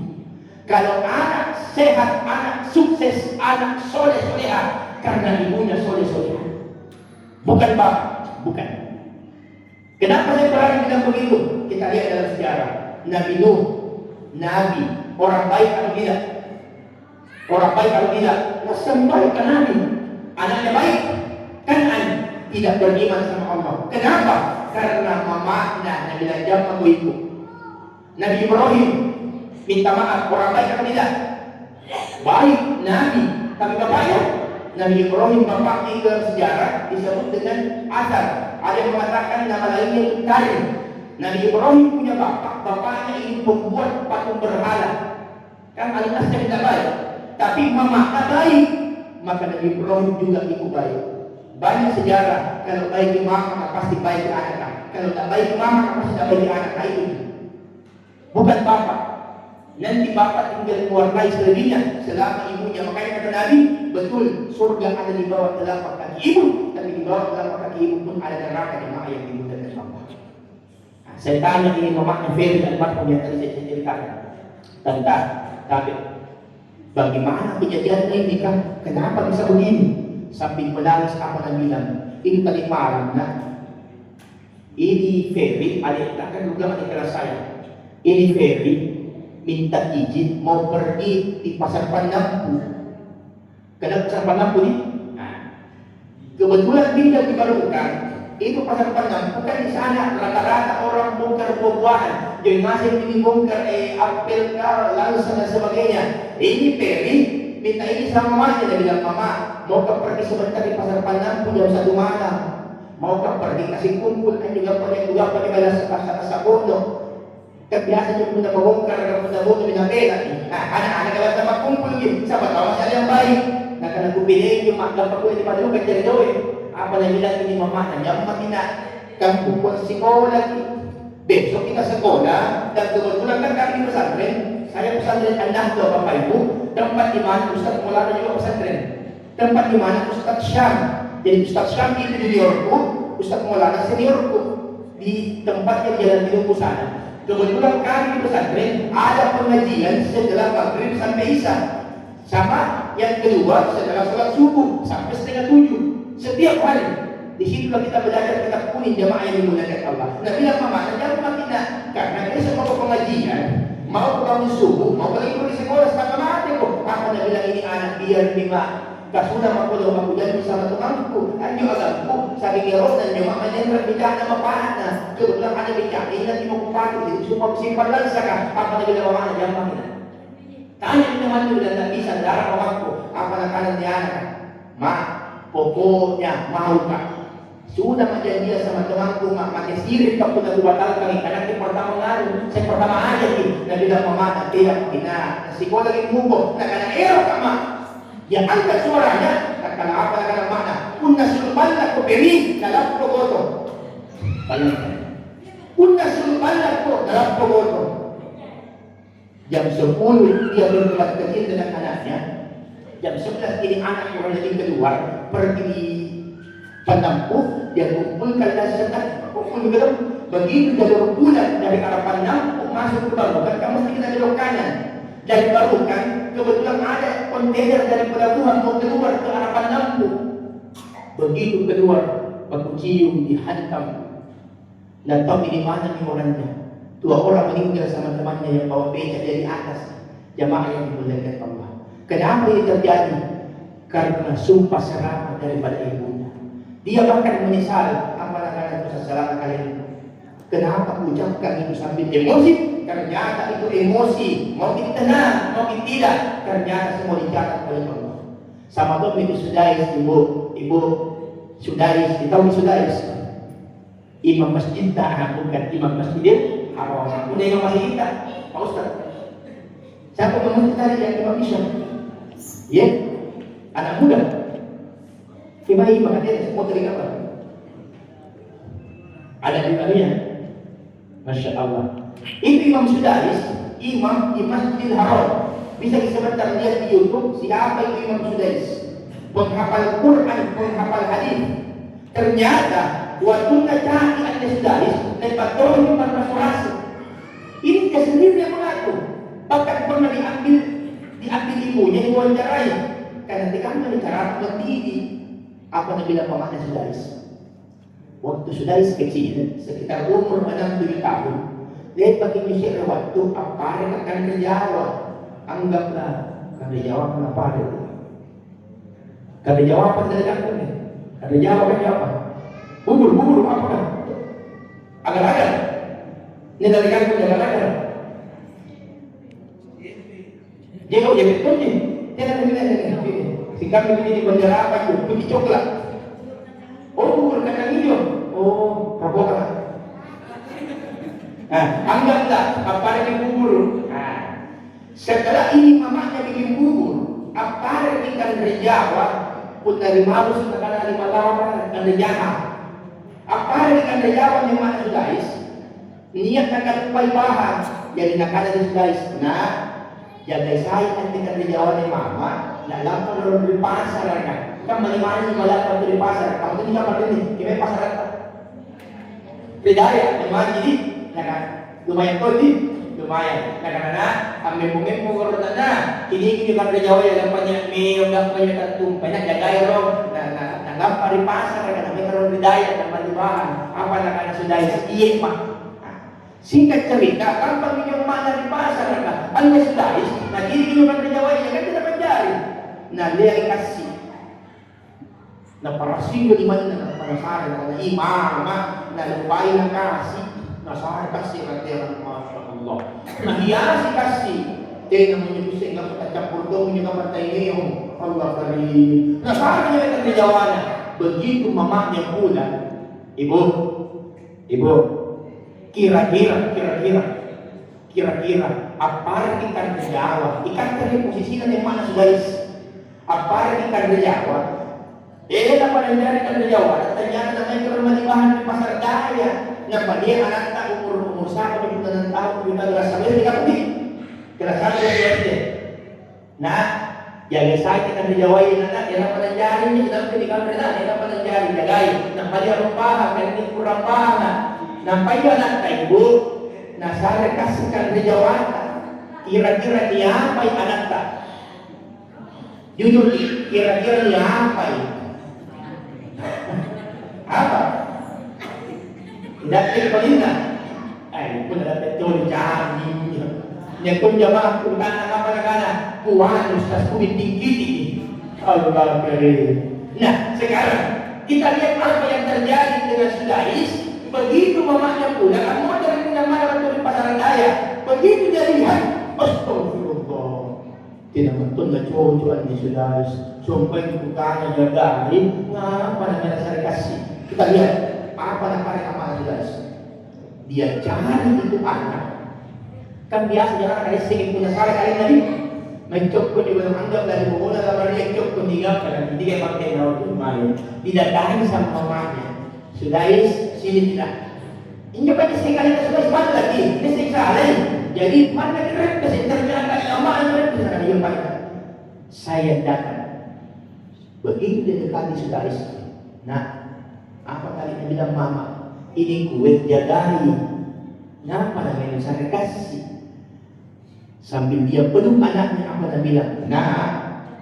Kalau anak sehat, anak sukses, anak soleh-soleha, karena ibunya soleh-soleha. Bukan bapak, bukan. Kenapa saya berani bilang begitu? Kita lihat dalam sejarah. Nabi Nuh, Nabi, orang baik atau tidak? Orang baik atau tidak? Nasam baik kan Nabi. Anaknya baik, Kanan tidak beriman sama Allah. Kenapa? Karena mamanya Nabi bilang aku itu. Nabi Ibrahim minta maaf, orang baik atau tidak? Baik, Nabi. Tapi bapaknya, Nabi Ibrahim bapaknya dalam sejarah disebut dengan Azar. Ada yang mengatakan nama lainnya itu Karim. Nabi Ibrahim punya bapaknya ingin membuat patung berhala. Kan aliasnya tidak baik. Tapi mamanya baik, maka Nabi Ibrahim juga ikut baik. Banyak sejarah, kalau baik di mama pasti baik di anak. Kalau tak baik di mama pasti tak baik di anak. Itu bukan bapak. Nanti bapak tinggal mewarnai selebihnya selama ibunya. Makanya kata Nabi, betul surga ada di bawah telapak kaki ibu, tapi di bawah telapak kaki ibu pun ada neraka di mana yang ibu dan bapak. Nah, saya tanya ini mamanya Ferry dan bapak yang tadi saya ceritakan tentang tapi bagaimana kejadian ini kan? Kenapa bisa begini? Sambil menangis apa yang bilang ini tadi malam nah ini Ferry adik kan juga adik kelas saya. Ini Ferry minta izin mau pergi di pasar Pandampu. Kenapa pasar Pandampu nih? Nah, kebetulan tinggal di Barungkang. Itu pasar Pandampu kan di sana rata-rata orang bongkar buah-buahan. Jadi masih ini bongkar apel, langsung dan sebagainya. Ini Ferry minta ini sama mamanya. Dia bilang, mama mau pergi sebentar di pasar Pandampu jam 1 malam. Mau pergi kasih kumpul kan juga pakai balas kasa bodoh. Kebiasaan yung bongkar, punta-punta, pinapela. Anak-anak kalau sama kumpul yun, sama tahu masih ada yang baik. Nah, karena kupilih yung maglampa ko, hindi pa rin kaya daw apa na bilang ini mama na niya, matina, kang kumpul si Kola lagi. Besok kita sekolah, dan kebetulan kan kami di pesantren, saya pesantren anak daw Bapak Ibu, tempat di mana Ustaz Maulana juga pesantren. Tempat di mana Ustaz Syam. Jadi Ustaz Syam itu juniorku, Ustaz Maulana seniorku. Di tempat yang jalan di sana. Kebetulan kami di pesantren ada pengajian setelah maghrib sampai isya. Sama yang kedua setelah sholat subuh sampai 6:30 setiap hari. Di situlah kita belajar kitab kuning jamaah yang dimuliakan Allah. Nah bilang mama, jangan makin karena ini semua pengajian Mau ko bang subo? Mau ko lagi pergi sekolah setengah mati ko. Ako na bilang ini anak biar lima. Kasunang ako daw magulan sa matungangku. Anyo alam ko, sabi ni Ron, nanyo makanyan bigyan na mapahat na. Kebetulan ada bigyan, ini nanti mo kupati. Supang simpan lang sa ka. Ako na bilang mamana, diyan makina. Tanya ni naman nyo lang na bisa darah mamangku. Apa na kanan ni anak? Ma, pokoknya mau ka. Sudah menjadi sama temanku, makin sirik ka pun nagbatal kami. Karena yung pertama nga rin, sa pertama aja na bilang mamana, kaya sekolah lagi mubo, nakanang-ero ka ma. Yang angkat suaranya, kata apa kata mana? Unna sulballa ko beri dalam pogoto. Unna sulballa ko dalam pogoto. Jam 10 dia berbuat kecil dengan anaknya. Jam 11 ini anak orang lagi keluar pergi penampu, dia kumpulkan dan sedang kumpul ke dalam. Begitu dia berbulan dari arah penampu masuk ke barukan, kamu kita belok kanan. Dari barukan kebetulan ada kontainer dari pelabuhan mau keluar ke arah penampu. Begitu keluar, aku cium dihantam. Dan tahu ini mana nih orangnya? 2 orang meninggal sama temannya yang bawa beca dari atas. Jamaah yang dimuliakan Allah. Kenapa ini terjadi? Karena sumpah serapah daripada ibunya. Dia bahkan menyesal apalagi dosa salah kalian. Kenapa ucapkan itu sambil emosi? Ternyata itu emosi. Mau tenang, mau tidak. Ternyata semua dicatat oleh Allah. Sama dong itu Sudais, ibu Sudais, tahu Sudais? Imam masjid tak, bukan imam masjid haram. Udah imam masjid kita, Pak Ustaz. Siapa imam masjid tadi yang imam Isya? Ya, anak muda. Imam katanya semua teringat apa? Ada di kalian. Masya Allah. Itu Imam Sudais, imam di Masjidil Haram. Bisa sebentar lihat di YouTube siapa itu Imam Sudais. Penghafal Quran, penghafal hadis. Ternyata waktu cari ada Sudais, lepas itu masuk. Ini dia sendiri yang mengaku. Bahkan pernah diambil ibunya diwawancarai. Karena dikandung cara berdiri. Apa yang bilang pemakna Sudais? Waktu Sudais kecil, sekitar umur 6-7 tahun, lihat bagi Mesir waktu apa yang akan terjawab. Anggaplah karena jawaban apa itu? Karena jawaban dari aku ni, karena jawabannya apa? Bubur apa kan? Agar-agar. Ini dari aku agar-agar. Dia betul ni. Dia nak bilang si kami ini bandara apa itu? Putih coklat. Oh, bubur kacang hijau. Oh, provokan. Anggaplah apa yang bubur. Setelah ini mamanya bikin bubur, apa yang ikan terjawab pun dari malu setelah 5 tahun akan terjawab. Apa yang ikan terjawab yang mana Sudais? Niat akan lupai bahan. Jadi nak ada di Sudais. Nah, jaga saya nanti akan terjawab ni mama. Nak lampau dalam di pasar kan? Kan mana malam di pasar. Kamu tu ni apa ni? Kita pasar apa? Beda memang jadi, kan? Lumayan kodi, lumayan. Kadang-kadang ambil punggung kalau tanda, ini kan Jawa yang banyak mie, yang banyak tantum, banyak jaga orang. Nanggap pari pasar, kadang-kadang kalau berdaya dan balik bahan, apa nak sudah iya mak. Singkat cerita, kapan minyak mana di pasar kan? Anda sudah nah ini kan Jawa yang kan tidak mencari. Nah dia kasih. Nah para singgung di mana nak penasaran, nah imam, nah lupain nak kasih. Nah saya kasih rantiran Masya Allah. Nah hiasi kasih. Dia namanya pusing nggak pernah campur dong, nggak pernah ini Allah karim. Nah saya yang terjawabnya. Begitu mamanya pulang, ibu, kira-kira apa yang ikan terjawab? Ikan tadi posisinya di mana sudah? Apa yang ikan terjawab? Apa yang dari ikan terjawab? Ternyata namanya kerumah bahan di pasar daya. Nampak dia anak tak umur 1 tahun kita berasa dia tidak pergi. Kerasa dia. Nah, jaga saya kita dijawai anak dia dapat jari ni kita pergi kamar dia dapat jari jagai. Nampak dia rumpah, ini kurang paham. Nampak dia anak ibu. Nah, saya kasihkan dijawab. Kira-kira dia apa anak tak? Jujur, kira-kira dia apa? Apa? Tidak terperingat. Pun ada betul janji. Yang kung jamaah punta na kapanagana, kuwanos tas kumiting-kiting. Allah karim. Nah, sekarang kita lihat apa yang terjadi dengan Sudais. Begitu mamanya pulang, ang modern naman naman ito pasaran daya. Begitu dia lihat, astagfirullah. Tinamatun na chochoan ni Sudais. Sumpah yung kanya niya dahil nga pa naman sa rekasi. Kita lihat, apa na parang ama Sudais. Dia cari itu anak. Kan biasa jangan ada sedikit punya sare kali tadi. Mencok pun juga anggap dari bola lawan dia cok pun tiga kan. Jadi kayak pakai naut main. Tidak tahan sama mamanya. Sudais sini tidak. Ini pada sekali sudah mana lagi. Ini sekali. Jadi mana keren kesenternya kan lama itu sana yang baik. Saya datang. Begitu dia dekati Sudais. Nah, apa kali dia bilang mama? Ini kue jadari. Kenapa namanya saya kasih? Sambil dia peluk anaknya, apa dia bilang? Nah,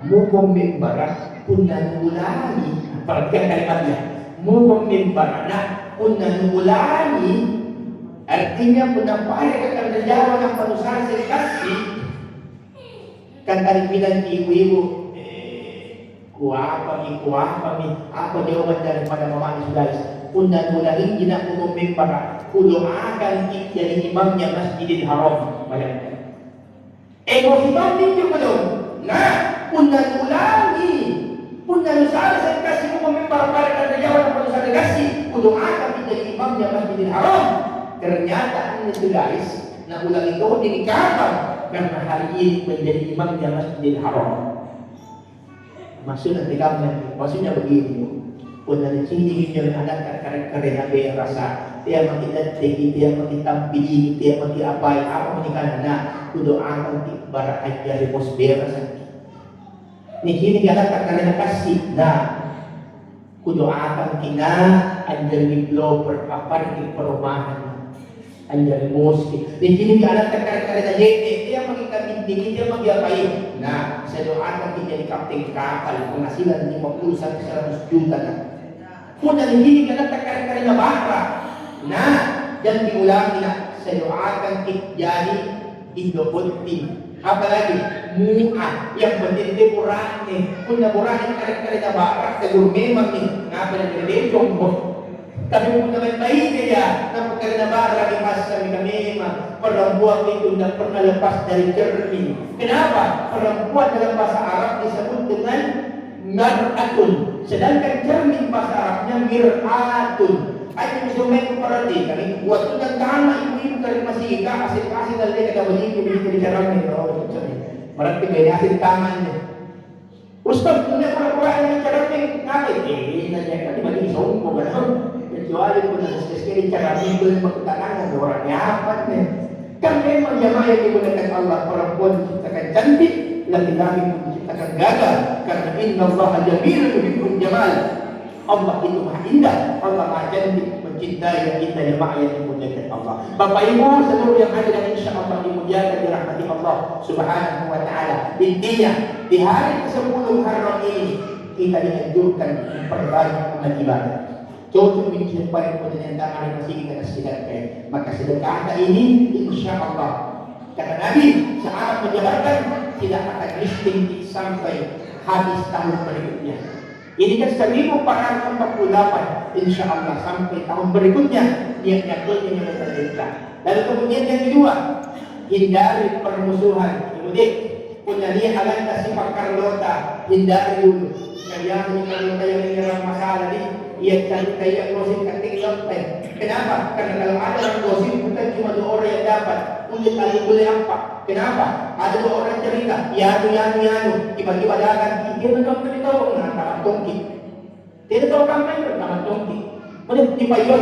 mumpung membarak pun nanulani. Perhatikan kalimatnya. Mumpung membarak pun nanulani. Artinya penampai akan terjawab yang penusahan saya kasih. Kan tadi bilang ibu-ibu, kuapa mi, apa jawaban daripada mamanya Sudais? Pundan mulai tidak umum para kudoakan jadi imamnya Masjidil Haram. Bayangkan. Emosi banding juga dong. Nah, pundan ulangi, pundan saya kasih umum para dan jawab pada saya kasih kudoakan jadi imamnya Masjidil Haram. Ternyata ini Sudais. Nah, ulang itu dinikahkan karena hari ini menjadi imamnya Masjidil Haram. Maksudnya maksudnya begini. Kung nanisini niyo yung anak karena yang rasa dia makidating, dia makitampili, dia makiapay, apa manikana na kudoan ti bara aja di posbera sa nikini anak karena kasih na kudoan kina anjal di blower apar di perumahan anjal moski nikini anak karena dia makitampili, dia makiapay na sa doan kita di kapten kapal penghasilan 50 sampai 100 juta na. Kung hindi ka nagtakarin na bakra na dan diulangi na sa doakan jadi indopuntin. Apalagi mua yang mentemporane. Kung naburani kare-kare na bakra kung memang ni nga pa na nilitong mo. Tapi kung naman maigi ya na pagkari na bakra di masa kami perempuan itu tidak pernah lepas dari cermin. Kenapa? Perempuan dalam bahasa Arab disebut dengan mar'atun. Sedangkan cermin bahasa Arabnya mir'atun. Ay instrumen parati kami waktu yang tama ibu-ibu kali masih kasih dari kata begitu di cermin. Berarti beda hasil tamannya. Ustaz punya orang-orang yang cermin ngapain? Nanya kan dibagi sombong kan. Kecuali pun sekali cermin itu berketangan orangnya apa nih? Kan memang jamaah yang dimuliakan Allah perempuan diciptakan cantik, laki-laki diciptakan gagah. Karena inna Allah jamilun yuhibbul jamal. Allah itu maha indah, Allah maha cantik, mencintai kita jamaah yang dimuliakan Allah. Bapak Ibu seluruh yang ada dan insya Allah dimuliakan dirahmati Allah Subhanahu wa taala. Intinya di hari ke-10 Muharram ini kita dianjurkan memperbanyak amal ibadah. Cocok mencapai penyentangan yang masih kita sedekahkan. Maka sedekah ini insya Allah kata Nabi saat menjalankan tidak akan miskin sampai habis tahun berikutnya. Ini kan 1448 insya Allah sampai tahun berikutnya niatnya yang tercipta. Lalu kemudian yang kedua, hindari permusuhan. Kemudian punya dia akan kasih pakar lota, hindari dulu. Kalian yang menyerang masalah ini, ia cari kayak gosip ketik lonte. Kenapa? Karena kalau ada orang gosip bukan cuma 2 orang yang dapat. Kulit kali boleh apa? Kenapa? Ada 2 orang cerita, yanu, tiba-tiba datang, dia memang beritahu, nah, tamat tongki. Tidak tahu kamu tamat tongki. Kemudian tiba iyo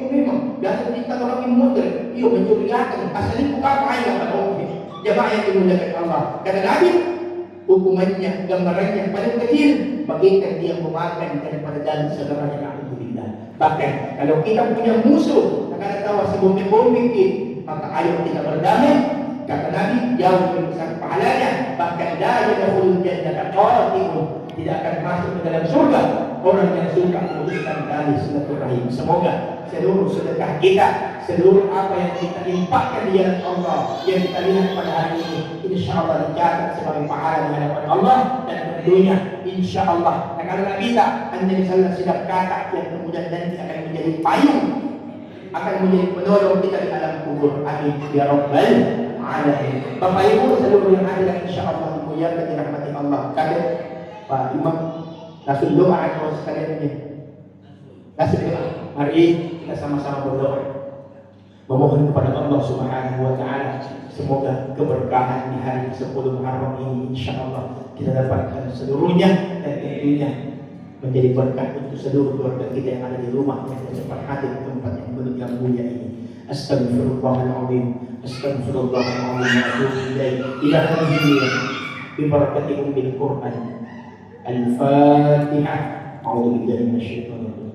memang. Biasa cerita orang yang muter, iyo mencurigakan. Asalnya bukan apa yang tahu. Jemaah yang dimuliakan Allah. Karena Nabi hukumannya, gambarannya paling kecil, bagikan dia memakan daripada dalil segalanya na'udzubillah. Bahkan kalau kita punya musuh, akan tahu si bombing maka ayo kita berdamai. Kata Nabi, jauh lebih besar pahalanya. Bahkan la yadkhulul jannata qatilun, tidak akan masuk ke dalam surga orang yang suka memutuskan tali silaturahim. Semoga seluruh sedekah kita, seluruh apa yang kita infakkan di jalan Allah, yang kita lihat pada hari ini, insya Allah dicatat sebagai pahala di hadapan Allah, dan tentunya insya Allah karena kita Nabi Sallallahu Alaihi Wasallam kata yang kemudian nanti akan menjadi payung, akan menjadi penolong kita di alam kubur. Amin ya rabbal alamin. Bapak Ibu seluruh yang ada insya Allah dimuliakan dirahmati Allah. Kader Pak Imam, langsung doa atau sekalian ini. Langsung doa. Mari kita sama-sama berdoa, memohon kepada Allah Subhanahu wa Ta'ala semoga keberkahan di hari 10 Muharram ini insya Allah kita dapatkan seluruhnya, dan tentunya menjadi berkat untuk seluruh keluarga kita yang ada di rumah yang cepat hadir di tempat yang belum yang mulia ini. Astagfirullahaladzim, astagfirullahaladzim, wa atubu ilaih. Ila hadhihi bi barakati ummil Qur'an. Al-Fatihah. A'udzu billahi minasyaitonir rajim.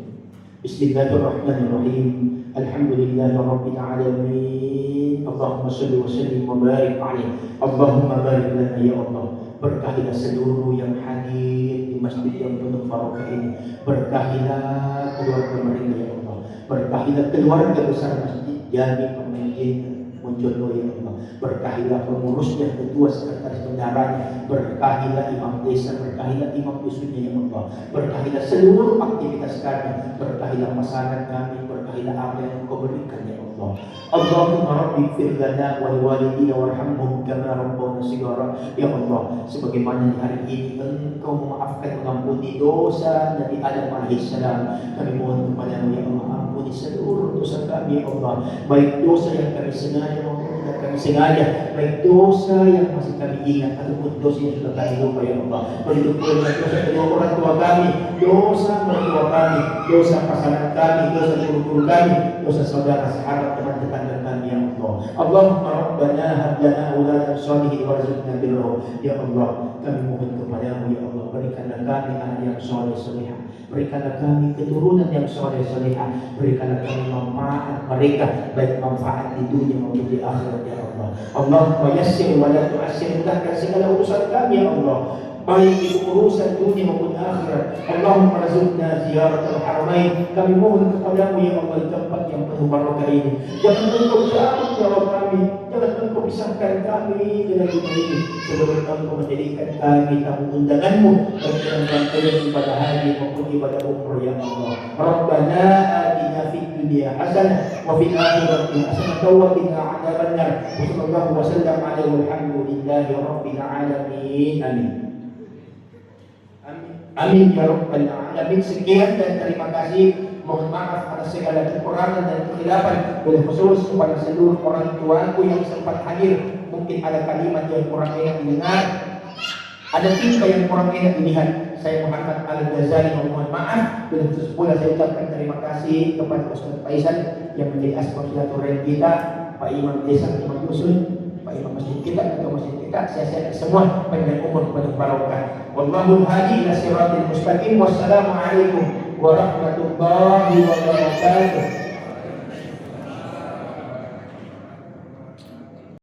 Bismillahirrahmanirrahim. Alhamdulillahi rabbil alamin. Allahumma shalli wa sallim wa barik alaihi. Allahumma barik lana ya Allah. Berkahilah seluruh yang hadir di masjid yang penuh barokah ini. Berkahilah keluarga mereka ya Allah. Berkahilah keluarga besar masjid Jami Pemimpin Munjono ya Allah. Berkahilah pengurusnya, ketua sekretaris bendaranya. Berkahilah imam desa, berkahilah imam dusunnya ya Allah. Berkahilah seluruh aktivitas kami. Berkahilah pasangan kami, berkahilah apa yang Engkau berikan ya Allah. Allahumma rabbi ighfir lana wal walidina warhamhum kama rabbawna shighara. Ya Allah, sebagaimana di hari ini Engkau memaafkan, mengampuni dosa Nabi Adam alaihissalam, kami mohon kepadamu ya Allah, ampuni seluruh dosa kami ya Allah, baik dosa yang kami sengaja maupun tidak kami sengaja, baik dosa yang masih kami ingat ataupun dosa yang sudah kami lupa ya Allah. Berlindungi dosa kedua orang tua kami, dosa mertua kami, dosa pasangan kami, dosa guru-guru kami, dosa saudara sahabat teman tetangga kami ya Allah. Allahumma rabbana hab lana auladan shalihin warzuqna birrahum. Ya Allah, kami mohon kepadamu ya Allah, berikanlah kami anak yang saleh salehah, berikanlah kami keturunan yang saleh salehah, berikanlah kami manfaat mereka, baik manfaat di dunia maupun di akhirat ya Allah. Allahumma yassir wa la tu'assir, mudahkan segala urusan kami ya Allah, baik itu urusan dunia maupun akhirat. Allahumma razukna ziyaratul haramain. Kami mohon kepadamu ya Allah, di tempat yang penuh barokah ini, jangan Engkau cabut nyawa kami, jangan Engkau pisahkan kami dengan dunia ini, sebelum Engkau menjadikan kami tamu undanganmu dalam rangkaian ibadah haji maupun ibadah umroh ya Allah. Rabbana atina fid dunya hasanah wa fil akhirati hasanah wa qina adzabannar. Wa sallallahu wa sallam ala walhamdulillahi rabbil alamin. Amin. Amin ya rabbal alamin. Sekian dan terima kasih. Mohon maaf atas segala kekurangan dan kekhilafan, dan khusus kepada seluruh orang tuaku yang sempat hadir. Mungkin ada kalimat yang kurang enak didengar, ada tingkah yang kurang enak dilihat. Saya Muhammad Al-Ghazali mohon maaf, dan khusus pula saya ucapkan terima kasih kepada Ustaz Faisal yang menjadi asbab silaturahim kita, Pak Imam Desa, Imam Dusun, Pak Imam Masjid kita, Ketua Masjid kita. Saya semua panjang umur penuh barokah. Wallahul hadi ila siratil mustaqim. Wassalamualaikum warahmatullahi wabarakatuh.